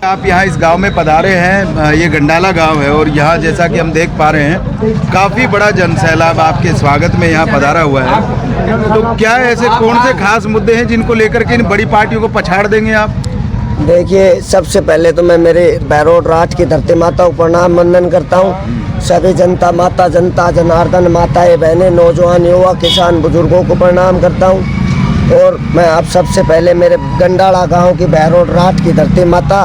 आप यहाँ इस गांव में पधारे हैं, ये गंडाला गांव है और यहाँ जैसा कि हम देख पा रहे हैं काफ़ी बड़ा जनसैलाब आपके स्वागत में यहाँ पधारा हुआ है। तो क्या ऐसे कौन से खास मुद्दे हैं जिनको लेकर के इन बड़ी पार्टियों को पछाड़ देंगे आप? देखिए, सबसे पहले तो मैं मेरे बैरोड राज की धरती माता को प्रणाम वंदन करता हूँ। सभी जनता माता, जनता जनार्दन, माताएं बहनें, नौजवान, युवा, किसान, बुजुर्गों को प्रणाम करता हूँ। और मैं आप सबसे पहले मेरे गंडाला गांव की बैरोड राज की धरती माता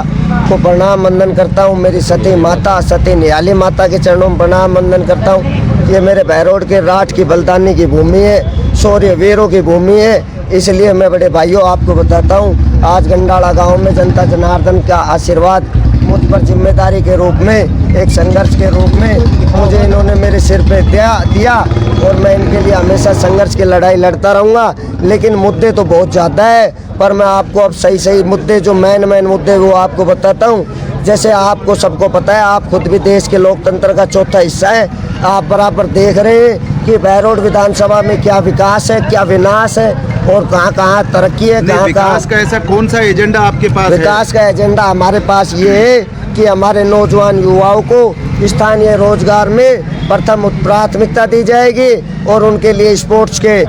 को प्रणाम वंदन करता हूँ। मेरी सती माता, सती नियाली माता के चरणों में प्रणाम वंदन करता हूँ। ये मेरे बैरोड के राज की बलिदानी की भूमि है, शौर्य वीरों की भूमि है। इसलिए मैं बड़े भाइयों आपको बताता हूँ, आज गंडाला गांव में जनता जनार्दन का आशीर्वाद मुझ पर जिम्मेदारी के रूप में, एक संघर्ष के रूप में मुझे इन्होंने मेरे सिर पे दिया और मैं इनके लिए हमेशा संघर्ष की लड़ाई लड़ता रहूँगा। लेकिन मुद्दे तो बहुत ज़्यादा है, पर मैं आपको अब सही मुद्दे, जो मेन मुद्दे वो आपको बताता हूँ। जैसे आपको सबको पता है, आप खुद भी देश के लोकतंत्र का चौथा हिस्सा है। आप बराबर देख रहे हैं कि बैरोड विधानसभा में क्या विकास है, क्या विनाश है और कहाँ तरक्की है, कहाँ विकास का ऐसा कौन सा एजेंडा आपके पास है? विकास का एजेंडा हमारे पास ये है कि हमारे नौजवान युवाओं को स्थानीय रोजगार में प्रथम प्राथमिकता दी जाएगी और उनके लिए स्पोर्ट्स के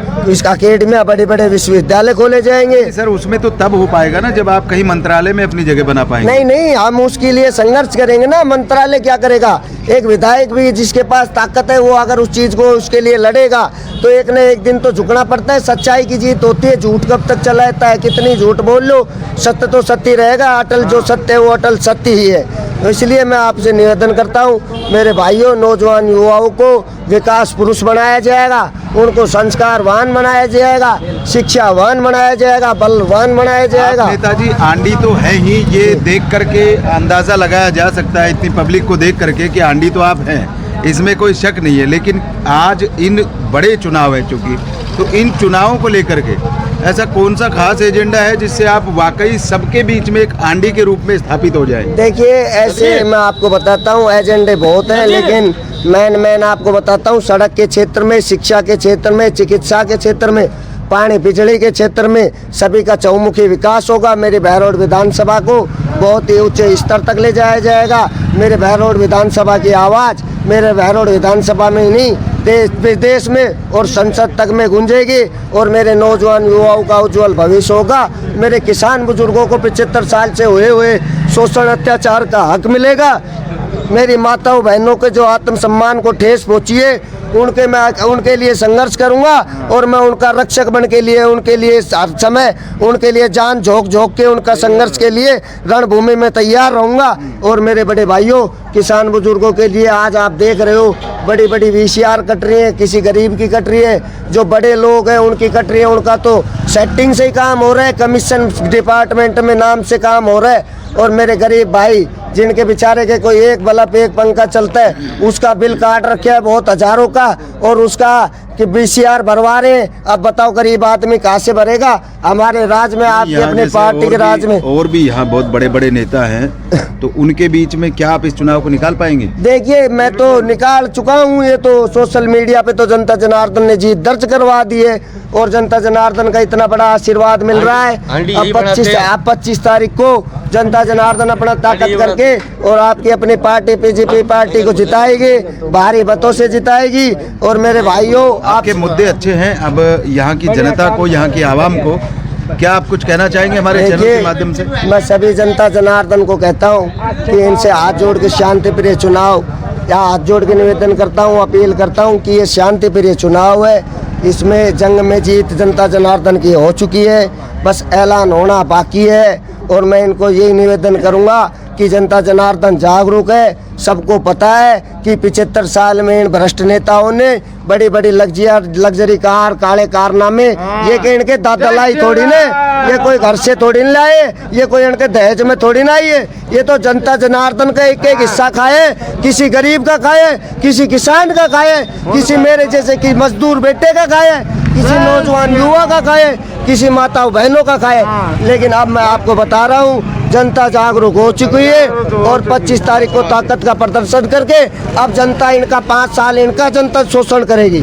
अकेडमियाँ, बड़े बड़े विश्वविद्यालय खोले जाएंगे। सर, उसमें तो तब हो पाएगा ना जब आप कहीं मंत्रालय में अपनी जगह बना पाएंगे। नहीं, हम उसके लिए संघर्ष करेंगे ना। मंत्रालय क्या करेगा? एक विधायक भी जिसके पास ताकत है, वो अगर उस चीज़ को उसके लिए लड़ेगा तो एक न एक दिन तो झुकना पड़ता है। सच्चाई की जीत होती है। झूठ कब तक चला रहता है? कितनी झूठ बोल लो, सत्य तो सत्य रहेगा। अटल जो सत्य है वो अटल सत्य ही है। तो इसलिए मैं आपसे निवेदन करता हूँ, मेरे भाइयों, नौजवान युवाओं को विकास पुरुष बनाया जाएगा, उनको संस्कारवान बनाया जाएगा, शिक्षावान बनाया जाएगा, बलवान बनाया जाएगा। नेताजी, आंधी तो है ही, ये देख करके अंदाज़ा लगाया जा सकता है इतनी पब्लिक को देख करके कि आंधी तो आप हैं, इसमें कोई शक नहीं है। लेकिन आज इन बड़े चुनाव है चूँकि, तो इन चुनावों को लेकर के ऐसा कौन सा खास एजेंडा है जिससे आप वाकई सबके बीच में एक आंधी के रूप में स्थापित हो जाए? देखिए, ऐसे मैं आपको बताता हूँ, एजेंडे बहुत हैं, लेकिन मैं आपको बताता हूँ, सड़क के क्षेत्र में, शिक्षा के क्षेत्र में, चिकित्सा के क्षेत्र में, पानी बिजली के क्षेत्र में सभी का चहुमुखी विकास होगा। मेरे बैरोड विधानसभा को बहुत ही उच्च स्तर तक ले जाया जाएगा। मेरे बैरोड विधानसभा की आवाज़ मेरे बैरोड विधानसभा में ही नहीं, देश विदेश में और संसद तक में गूंजेगी और मेरे नौजवान युवाओं का उज्जवल भविष्य होगा। मेरे किसान बुजुर्गों को 75 साल से हुए शोषण अत्याचार का हक मिलेगा। मेरी माताओं बहनों के जो आत्मसम्मान को ठेस पहुँची है, मैं उनके लिए संघर्ष करूंगा और मैं उनका रक्षक बन के लिए, उनके लिए हर समय, उनके लिए जान झोंक के उनका संघर्ष के लिए रणभूमि में तैयार रहूंगा। और मेरे बड़े भाइयों, किसान बुजुर्गों के लिए आज आप देख रहे हो, बड़ी बड़ी VCR कट रही है, किसी गरीब की कट रही है, जो बड़े लोग हैं उनकी कट रही है। उनका तो सेटिंग से ही काम हो रहा है, कमीशन डिपार्टमेंट में नाम से काम हो रहा है। और मेरे गरीब भाई जिनके बेचारे के कोई एक बल्ब, एक पंखा चलता है, उसका बिल काट रखे है बहुत हजारों का, और उसका कि VCR भरवा रहे हैं। अब बताओ गरीब आदमी कहाँ से भरेगा? हमारे राज्य में, आपके अपने पार्टी के राज्य में और भी यहाँ बहुत बड़े बड़े नेता हैं, तो उनके बीच में क्या आप इस चुनाव को निकाल पाएंगे? देखिए, मैं तो निकाल चुका हूँ। ये तो सोशल मीडिया पे तो जनता जनार्दन ने जीत दर्ज करवा दी है और जनता जनार्दन का इतना बड़ा आशीर्वाद मिल रहा है। अब 25 तारीख को जनता जनार्दन अपना ताकत करके और आपकी अपनी पार्टी BJP पार्टी को जिताएगी, भारी मतों से जिताएगी। और मेरे भाइयों, आपके मुद्दे अच्छे हैं। अब यहाँ की जनता को, यहाँ की आवाम को क्या आप कुछ कहना चाहेंगे हमारे चैनल के माध्यम से? मैं सभी जनता जनार्दन को कहता हूँ कि इनसे हाथ जोड़ के शांति प्रिय चुनाव, या हाथ जोड़ के निवेदन करता हूँ, अपील करता हूँ कि ये शांति प्रिय चुनाव है। इसमें जंग में जीत जनता जनार्दन की हो चुकी है, बस ऐलान होना बाकी है। और मैं इनको यही निवेदन करूँगा कि जनता जनार्दन जागरूक है। सबको पता है कि 75 साल में इन भ्रष्ट नेताओं ने बड़ी बड़ी लग्जरी कार, काले कारनामे, ये कि इनके दादलाई थोड़ी ने, ये कोई घर से थोड़ी न लाए, ये कोई इनके दहेज में थोड़ी ना आई है। ये तो जनता जनार्दन का एक एक हिस्सा खाए, किसी गरीब का खाए, किसी किसान का खाए, किसी मेरे जैसे कि मजदूर बेटे का खाए, किसी नौजवान युवा का खाए, किसी माताओं बहनों का खाए। लेकिन अब मैं आपको बता रहा हूँ, जनता जागरूक हो चुकी है और 25 तारीख को ताकत का प्रदर्शन करके अब जनता, इनका 5 साल इनका जनता शोषण करेगी।